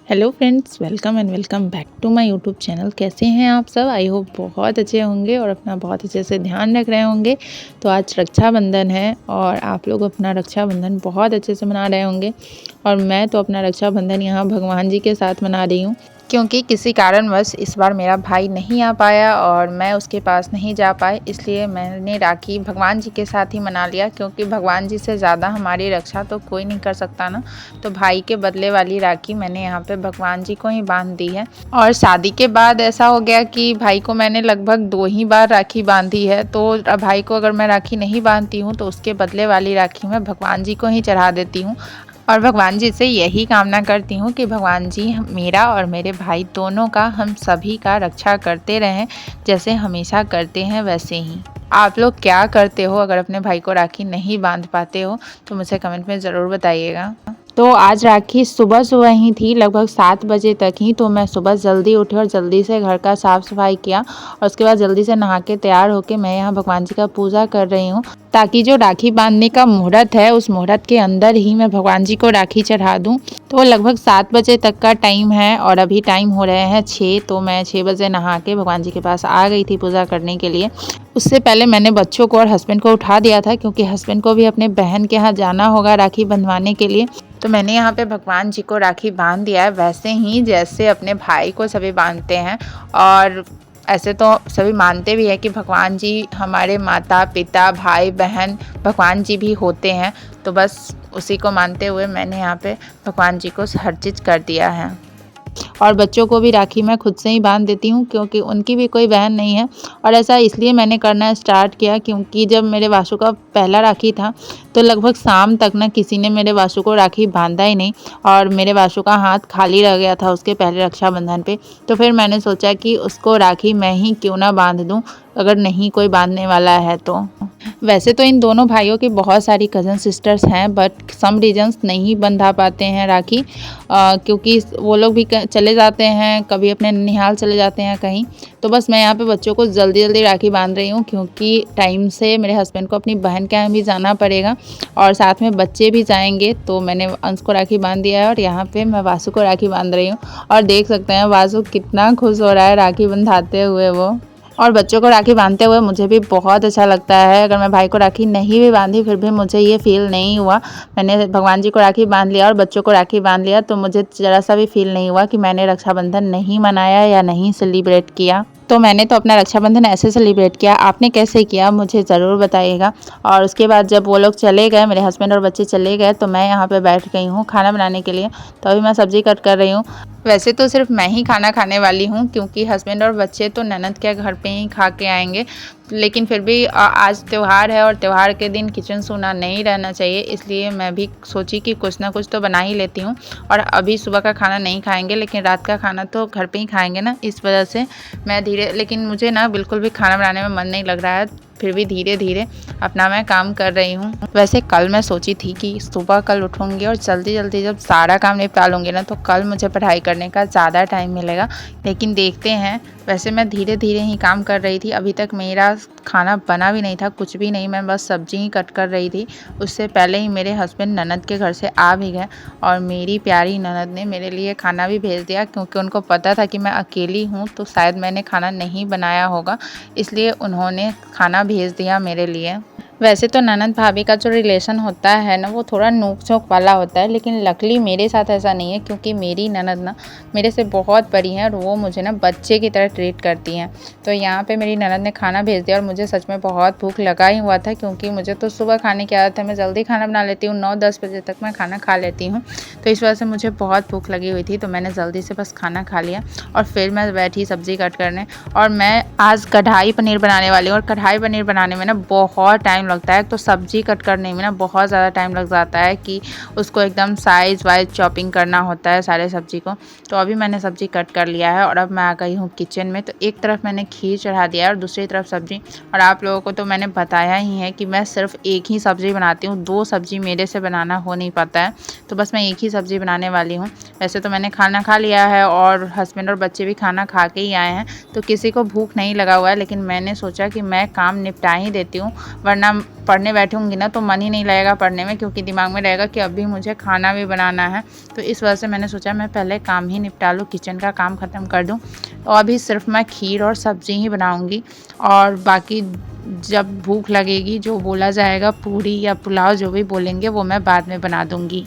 Hello friends, welcome and welcome back to my YouTube channel. कैसे हैं आप सब? आई होप बहुत अच्छे होंगे और अपना बहुत अच्छे से ध्यान रख रहे होंगे। तो आज रक्षाबंधन है और आप लोग अपना रक्षाबंधन बहुत अच्छे से मना रहे होंगे और मैं तो अपना रक्षाबंधन यहाँ भगवान जी के साथ मना रही हूँ, क्योंकि किसी कारणवश इस बार मेरा भाई नहीं आ पाया और मैं उसके पास नहीं जा पाई। इसलिए मैंने राखी भगवान जी के साथ ही मना लिया, क्योंकि भगवान जी से ज़्यादा हमारी रक्षा तो कोई नहीं कर सकता ना। तो भाई के बदले वाली राखी मैंने यहाँ पे भगवान जी को ही बांध दी है। और शादी के बाद ऐसा हो गया कि भाई को मैंने लगभग 2 ही बार राखी बांधी है। तो अब भाई को अगर मैं राखी नहीं बांधती हूँ तो उसके बदले वाली राखी मैं भगवान जी को ही चढ़ा देती हूँ और भगवान जी से यही कामना करती हूँ कि भगवान जी मेरा और मेरे भाई दोनों का, हम सभी का रक्षा करते रहें, जैसे हमेशा करते हैं वैसे ही। आप लोग क्या करते हो अगर अपने भाई को राखी नहीं बांध पाते हो तो मुझे कमेंट में ज़रूर बताइएगा। तो आज राखी सुबह सुबह ही थी, लगभग 7 बजे तक ही। तो मैं सुबह जल्दी उठी और जल्दी से घर का साफ़ सफाई किया और उसके बाद जल्दी से नहा के तैयार होके मैं यहाँ भगवान जी का पूजा कर रही हूँ, ताकि जो राखी बांधने का मुहूर्त है उस मुहूर्त के अंदर ही मैं भगवान जी को राखी चढ़ा दूँ। तो लगभग 7 बजे तक का टाइम है और अभी टाइम हो रहे हैं 6। तो मैं 6 बजे नहा के भगवान जी के पास आ गई थी पूजा करने के लिए। उससे पहले मैंने बच्चों को और हस्बैंड को उठा दिया था, क्योंकि हस्बैंड को भी अपने बहन के यहाँ जाना होगा राखी बंधवाने के लिए। तो मैंने यहाँ पे भगवान जी को राखी बांध दिया है, वैसे ही जैसे अपने भाई को सभी बांधते हैं। और ऐसे तो सभी मानते भी है कि भगवान जी हमारे माता पिता भाई बहन भगवान जी भी होते हैं। तो बस उसी को मानते हुए मैंने यहाँ पे भगवान जी को हर चीज़ कर दिया है। और बच्चों को भी राखी मैं खुद से ही बांध देती हूँ, क्योंकि उनकी भी कोई बहन नहीं है। और ऐसा इसलिए मैंने करना स्टार्ट किया क्योंकि जब मेरे वासु का पहला राखी था तो लगभग शाम तक ना किसी ने मेरे वासु को राखी बांधा ही नहीं और मेरे वासु का हाथ खाली रह गया था उसके पहले रक्षाबंधन पे। तो फिर मैंने सोचा कि उसको राखी मैं ही क्यों ना बांध दूँ, अगर नहीं कोई बांधने वाला है तो। वैसे तो इन दोनों भाइयों की बहुत सारी कज़न सिस्टर्स हैं, बट सम रीजंस नहीं बंधा पाते हैं राखी, क्योंकि वो लोग भी चले जाते हैं, कभी अपने ननिहाल चले जाते हैं कहीं। तो बस मैं यहाँ पे बच्चों को जल्दी जल्दी राखी बांध रही हूँ, क्योंकि टाइम से मेरे हस्बैंड को अपनी बहन के यहाँ भी जाना पड़ेगा और साथ में बच्चे भी जाएंगे। तो मैंने अंश को राखी बांध दिया है और यहाँ पे मैं वासु को राखी बांध रही हूँ। और देख सकते हैं वासु कितना खुश हो रहा है राखी बंधाते हुए वो। और बच्चों को राखी बांधते हुए मुझे भी बहुत अच्छा लगता है। अगर मैं भाई को राखी नहीं भी बांधी फिर भी मुझे ये फील नहीं हुआ, मैंने भगवान जी को राखी बांध लिया और बच्चों को राखी बांध लिया, तो मुझे ज़रा सा भी फील नहीं हुआ कि मैंने रक्षाबंधन नहीं मनाया या नहीं सेलिब्रेट किया। तो मैंने तो अपना रक्षाबंधन ऐसे सेलिब्रेट किया। आपने कैसे किया मुझे ज़रूर बताइएगा। और उसके बाद जब वो लोग चले गए, मेरे हस्बैंड और बच्चे चले गए, तो मैं यहाँ पे बैठ गई हूँ खाना बनाने के लिए। तो अभी मैं सब्ज़ी कट कर रही हूँ। वैसे तो सिर्फ मैं ही खाना खाने वाली हूँ, क्योंकि हस्बैंड और बच्चे तो ननद के घर पे ही खा के आएंगे। लेकिन फिर भी आज त्यौहार है और त्यौहार के दिन किचन सूना नहीं रहना चाहिए, इसलिए मैं भी सोची कि कुछ ना कुछ तो बना ही लेती हूँ। और अभी सुबह का खाना नहीं खाएंगे, लेकिन रात का खाना तो घर पे ही खाएंगे ना, इस वजह से मैं लेकिन मुझे ना बिल्कुल भी खाना बनाने में मन नहीं लग रहा है, फिर भी धीरे धीरे अपना मैं काम कर रही हूँ। वैसे कल मैं सोची थी कि सुबह कल उठूँगी और जल्दी जल्दी जब सारा काम निपटा लूँगी ना, तो कल मुझे पढ़ाई करने का ज़्यादा टाइम मिलेगा। लेकिन देखते हैं। वैसे मैं धीरे धीरे ही काम कर रही थी। अभी तक मेरा खाना बना भी नहीं था, कुछ भी नहीं, मैं बस सब्जी ही कट कर रही थी। उससे पहले ही मेरे हस्बैंड ननद के घर से आ भी गए और मेरी प्यारी ननद ने मेरे लिए खाना भी भेज दिया, क्योंकि उनको पता था कि मैं अकेली हूँ तो शायद मैंने खाना नहीं बनाया होगा, इसलिए उन्होंने खाना भेज दिया मेरे लिए। वैसे तो ननद भाभी का जो रिलेशन होता है ना, वो थोड़ा नोक झोंक वाला होता है, लेकिन लकीली मेरे साथ ऐसा नहीं है, क्योंकि मेरी ननद ना मेरे से बहुत बड़ी हैं और वो मुझे ना बच्चे की तरह ट्रीट करती हैं। तो यहाँ पे मेरी ननद ने खाना भेज दिया और मुझे सच में बहुत भूख लगा ही हुआ था, क्योंकि मुझे तो सुबह खाने की आदत है, मैं जल्दी खाना बना लेती हूँ, 9-10 बजे तक मैं खाना खा लेती हूँ। तो इस वजह से मुझे बहुत भूख लगी हुई थी, तो मैंने जल्दी से बस खाना खा लिया और फिर मैं बैठी सब्ज़ी कट करने। और मैं आज कढ़ाई पनीर बनाने वाली हूँ और कढ़ाई पनीर बनाने में ना बहुत टाइम लगता है। तो सब्ज़ी कट करने में ना बहुत ज़्यादा टाइम लग जाता है, कि उसको एकदम साइज़ वाइज चॉपिंग करना होता है सारे सब्ज़ी को। तो अभी मैंने सब्ज़ी कट कर लिया है और अब मैं आ गई हूँ किचन में। तो एक तरफ मैंने खीर चढ़ा दिया है और दूसरी तरफ सब्ज़ी। और आप लोगों को तो मैंने बताया ही है कि मैं सिर्फ एक ही सब्ज़ी बनाती हूँ, 2 सब्ज़ी मेरे से बनाना हो नहीं पाता है। तो बस मैं एक ही सब्ज़ी बनाने वाली हूँ। वैसे तो मैंने खाना खा लिया है और हस्बैंड और बच्चे भी खाना खा के ही आए हैं, तो किसी को भूख नहीं लगा हुआ है, लेकिन मैंने सोचा कि मैं काम निपटा ही देती हूँ, वरना मैं पढ़ने बैठूंगी ना तो मन ही नहीं लगेगा पढ़ने में, क्योंकि दिमाग में रहेगा कि अभी मुझे खाना भी बनाना है। तो इस वजह से मैंने सोचा मैं पहले काम ही निपटा लूँ, किचन का काम ख़त्म कर दूँ। तो अभी सिर्फ मैं खीर और सब्ज़ी ही बनाऊँगी, और बाकी जब भूख लगेगी जो बोला जाएगा पूरी या पुलाव जो भी बोलेंगे वो मैं बाद में बना दूँगी।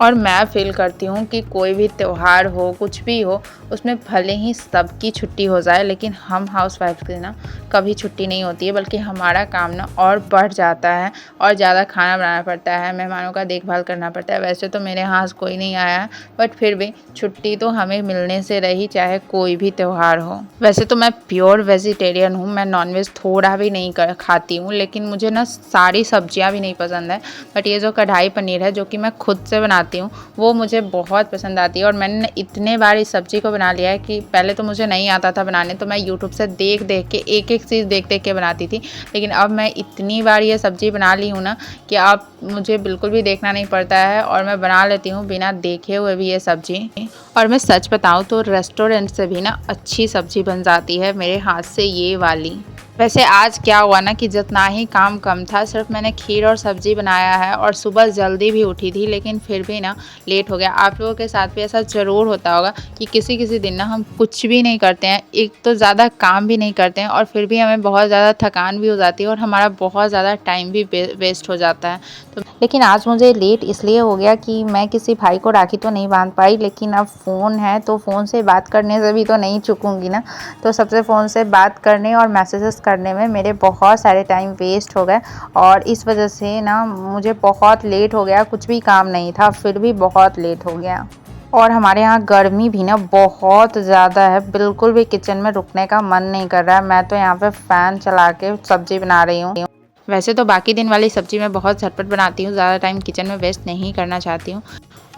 और मैं फ़ील करती हूँ कि कोई भी त्यौहार हो, कुछ भी हो, उसमें भले ही सबकी छुट्टी हो जाए, लेकिन हम हाउसवाइफ की ना कभी छुट्टी नहीं होती है, बल्कि हमारा काम ना और बढ़ जाता है और ज़्यादा खाना बनाना पड़ता है, मेहमानों का देखभाल करना पड़ता है। वैसे तो मेरे यहाँ आज कोई नहीं आया है, बट फिर भी छुट्टी तो हमें मिलने से रही, चाहे कोई भी त्यौहार हो। वैसे तो मैं प्योर वेजिटेरियन हूँ, मैं नॉनवेज थोड़ा भी नहीं खाती हूँ, लेकिन मुझे ना सारी सब्जियाँ भी नहीं पसंद है। बट ये जो कढ़ाई पनीर है जो कि मैं खुद से बनाती हूँ, वो मुझे बहुत पसंद आती है। और मैंने इतने बार इस सब्ज़ी को बना लिया है कि पहले तो मुझे नहीं आता था बनाने, तो मैं यूट्यूब से देख देख के एक एक चीज़ देख देख के बनाती थी। लेकिन अब मैं इतनी बार ये सब्ज़ी बना ली हूँ ना कि अब मुझे बिल्कुल भी देखना नहीं पड़ता है, और मैं बना लेती हूँ बिना देखे हुए भी ये सब्ज़ी। और मैं सच बताऊँ तो रेस्टोरेंट से भी ना अच्छी सब्ज़ी बन जाती है मेरे हाथ से ये वाली। वैसे आज क्या हुआ ना कि जितना ही काम कम था, सिर्फ मैंने खीर और सब्ज़ी बनाया है, और सुबह जल्दी भी उठी थी, लेकिन फिर भी ना लेट हो गया। आप लोगों के साथ भी ऐसा ज़रूर होता होगा कि किसी किसी दिन ना हम कुछ भी नहीं करते हैं, एक तो ज़्यादा काम भी नहीं करते हैं, और फिर भी हमें बहुत ज़्यादा थकान भी हो जाती है और हमारा बहुत ज़्यादा टाइम भी वेस्ट हो जाता है। तो लेकिन आज मुझे लेट इसलिए हो गया कि मैं किसी भाई को राखी तो नहीं बांध पाई, लेकिन अब फ़ोन है तो फ़ोन से बात करने से भी तो नहीं चूकूँगी ना। तो सबसे फ़ोन से बात करने और मैसेजेस करने में मेरे बहुत सारे टाइम वेस्ट हो गए, और इस वजह से ना मुझे बहुत लेट हो गया। कुछ भी काम नहीं था, फिर भी बहुत लेट हो गया। और हमारे यहाँ गर्मी भी ना बहुत ज़्यादा है, बिल्कुल भी किचन में रुकने का मन नहीं कर रहा है। मैं तो यहाँ पे फ़ैन चला के सब्ज़ी बना रही हूँ। वैसे तो बाकी दिन वाली सब्ज़ी मैं बहुत झटपट बनाती हूँ, ज़्यादा टाइम किचन में वेस्ट नहीं करना चाहती हूँ।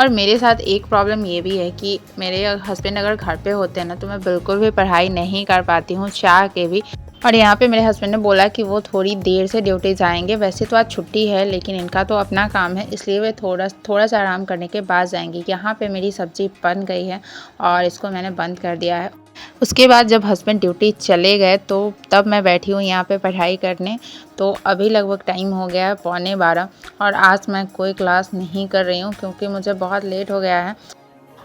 और मेरे साथ एक प्रॉब्लम ये भी है कि मेरे हस्बैंड अगर घर पे होते हैं ना तो मैं बिल्कुल भी पढ़ाई नहीं कर पाती हूँ चाह के भी। और यहाँ पे मेरे हस्बैंड ने बोला कि वो थोड़ी देर से ड्यूटी जाएंगे। वैसे तो आज छुट्टी है, लेकिन इनका तो अपना काम है, इसलिए वे थोड़ा सा आराम करने के बाद जाएंगी। यहाँ पे मेरी सब्ज़ी बन गई है और इसको मैंने बंद कर दिया है। उसके बाद जब हस्बैंड ड्यूटी चले गए तो तब मैं बैठी हूँ यहाँ पे पढ़ाई करने। तो अभी लगभग टाइम हो गया है 11:15, और आज मैं कोई क्लास नहीं कर रही हूँ क्योंकि मुझे बहुत लेट हो गया है।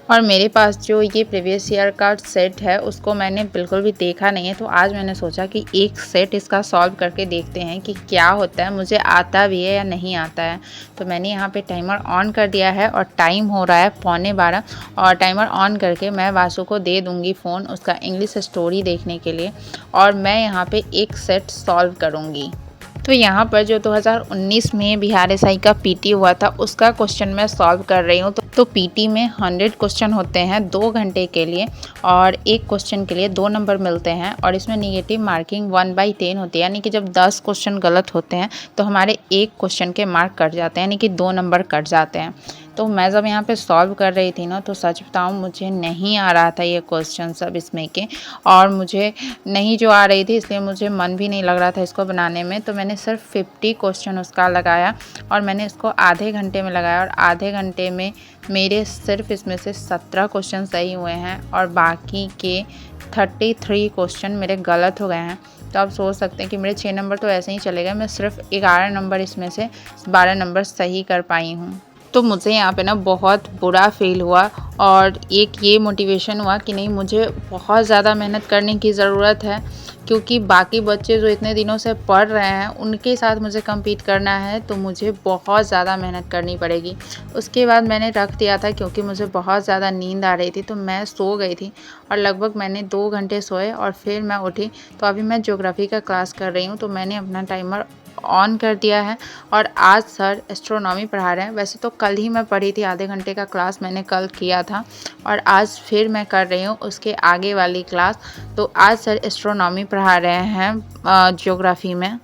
और मेरे पास जो ये प्रीवियस ईयर का सेट है उसको मैंने बिल्कुल भी देखा नहीं है, तो आज मैंने सोचा कि एक सेट इसका सॉल्व करके देखते हैं कि क्या होता है, मुझे आता भी है या नहीं आता है। तो मैंने यहाँ पे टाइमर ऑन कर दिया है और टाइम हो रहा है 11:15, और टाइमर ऑन करके मैं वासु को दे दूँगी फ़ोन उसका इंग्लिश स्टोरी देखने के लिए, और मैं यहाँ पर एक सेट सॉल्व करूँगी। तो यहाँ पर जो 2019 में बिहार एसआई का पीटी हुआ था उसका क्वेश्चन मैं सॉल्व कर रही हूँ। तो पीटी में 100 क्वेश्चन होते हैं 2 घंटे के लिए, और एक क्वेश्चन के लिए 2 नंबर मिलते हैं, और इसमें नेगेटिव मार्किंग 1/10 होती है। यानी कि जब 10 क्वेश्चन गलत होते हैं तो हमारे एक क्वेश्चन के मार्क कट जाते हैं, यानी कि 2 नंबर कट जाते हैं। तो मैं जब यहाँ पे सॉल्व कर रही थी ना तो सच बताऊँ मुझे नहीं आ रहा था ये क्वेश्चन सब इसमें के, और मुझे नहीं जो आ रही थी इसलिए मुझे मन भी नहीं लग रहा था इसको बनाने में। तो मैंने सिर्फ 50 क्वेश्चन उसका लगाया, और मैंने इसको आधे घंटे में लगाया, और आधे घंटे में मेरे सिर्फ इसमें से 17 क्वेश्चन सही हुए हैं और बाकी के 33 क्वेश्चन मेरे गलत हो गए हैं। तो आप सोच सकते हैं कि मेरे 6 नंबर तो ऐसे ही चले गए। मैं सिर्फ 11 नंबर इसमें से 12 नंबर सही कर पाई हूँ। तो मुझे यहाँ पे ना बहुत बुरा फील हुआ, और एक ये मोटिवेशन हुआ कि नहीं, मुझे बहुत ज़्यादा मेहनत करने की ज़रूरत है, क्योंकि बाकी बच्चे जो इतने दिनों से पढ़ रहे हैं उनके साथ मुझे कम्पीट करना है, तो मुझे बहुत ज़्यादा मेहनत करनी पड़ेगी। उसके बाद मैंने रख दिया था क्योंकि मुझे बहुत ज़्यादा नींद आ रही थी, तो मैं सो गई थी, और लगभग मैंने 2 घंटे सोए और फिर मैं उठी। तो अभी मैं ज्योग्राफी का क्लास कर रही हूँ, तो मैंने अपना टाइमर ऑन कर दिया है, और आज सर एस्ट्रोनॉमी पढ़ा रहे हैं। वैसे तो कल ही मैं पढ़ी थी, आधे घंटे का क्लास मैंने कल किया था, और आज फिर मैं कर रही हूँ उसके आगे वाली क्लास। तो आज सर एस्ट्रोनॉमी पढ़ा रहे हैं ज्योग्राफी में।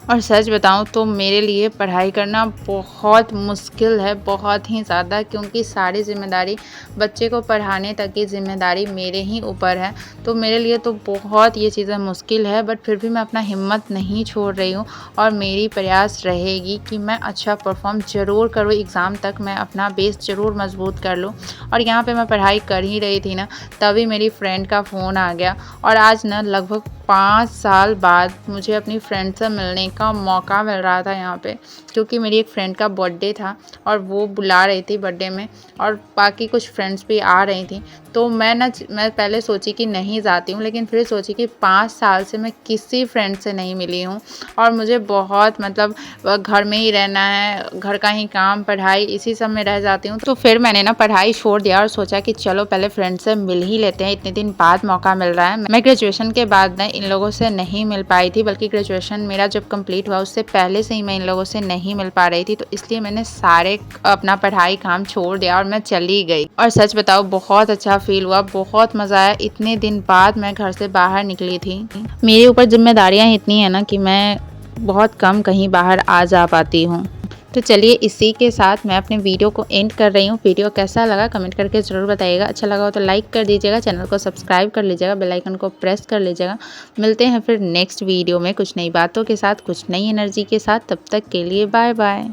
और सच बताऊं तो मेरे लिए पढ़ाई करना बहुत मुश्किल है, बहुत ही ज़्यादा, क्योंकि सारी ज़िम्मेदारी बच्चे को पढ़ाने तक की ज़िम्मेदारी मेरे ही ऊपर है। तो मेरे लिए तो बहुत ये चीज़ें मुश्किल है, बट फिर भी मैं अपना हिम्मत नहीं छोड़ रही हूँ, और मेरी प्रयास रहेगी कि मैं अच्छा परफॉर्म ज़रूर करूँ, एग्ज़ाम तक मैं अपना बेस ज़रूर मजबूत कर लूँ। और यहाँ पर मैं पढ़ाई कर ही रही थी ना, तभी मेरी फ्रेंड का फ़ोन आ गया, और आज ना लगभग 5 साल बाद मुझे अपनी फ्रेंड से मिलने का मौका मिल रहा था यहाँ पे, क्योंकि मेरी एक फ्रेंड का बर्थडे था और वो बुला रही थी बर्थडे में और बाकी कुछ फ्रेंड्स भी आ रही थी। तो मैं पहले सोची कि नहीं जाती हूँ, लेकिन फिर सोची कि 5 साल से मैं किसी फ्रेंड से नहीं मिली हूँ और मुझे बहुत मतलब घर में ही रहना है, घर का ही काम, पढ़ाई, इसी सब में रह जाती हूँ। तो फिर मैंने ना पढ़ाई छोड़ दिया और सोचा कि चलो पहले फ्रेंड से मिल ही लेते हैं, इतने दिन बाद मौका मिल रहा है। मैं ग्रेजुएशन के बाद ना इन लोगों से नहीं मिल पाई थी, बल्कि ग्रेजुएशन मेरा जब कंप्लीट हुआ उससे पहले से ही मैं इन लोगों से नहीं मिल पा रही थी, तो इसलिए मैंने सारे अपना पढ़ाई काम छोड़ दिया और मैं चली गई। और सच बताओ बहुत अच्छा फील हुआ, बहुत मज़ा आया। इतने दिन बाद मैं घर से बाहर निकली थी। मेरे ऊपर जिम्मेदारियाँ इतनी है ना कि मैं बहुत कम कहीं बाहर आ जा पाती हूँ। तो चलिए इसी के साथ मैं अपने वीडियो को एंड कर रही हूँ। वीडियो कैसा लगा कमेंट करके ज़रूर बताइएगा। अच्छा लगा हो तो लाइक कर दीजिएगा, चैनल को सब्सक्राइब कर लीजिएगा, बेल आइकन को प्रेस कर लीजिएगा। मिलते हैं फिर नेक्स्ट वीडियो में कुछ नई बातों के साथ, कुछ नई एनर्जी के साथ। तब तक के लिए बाय बाय।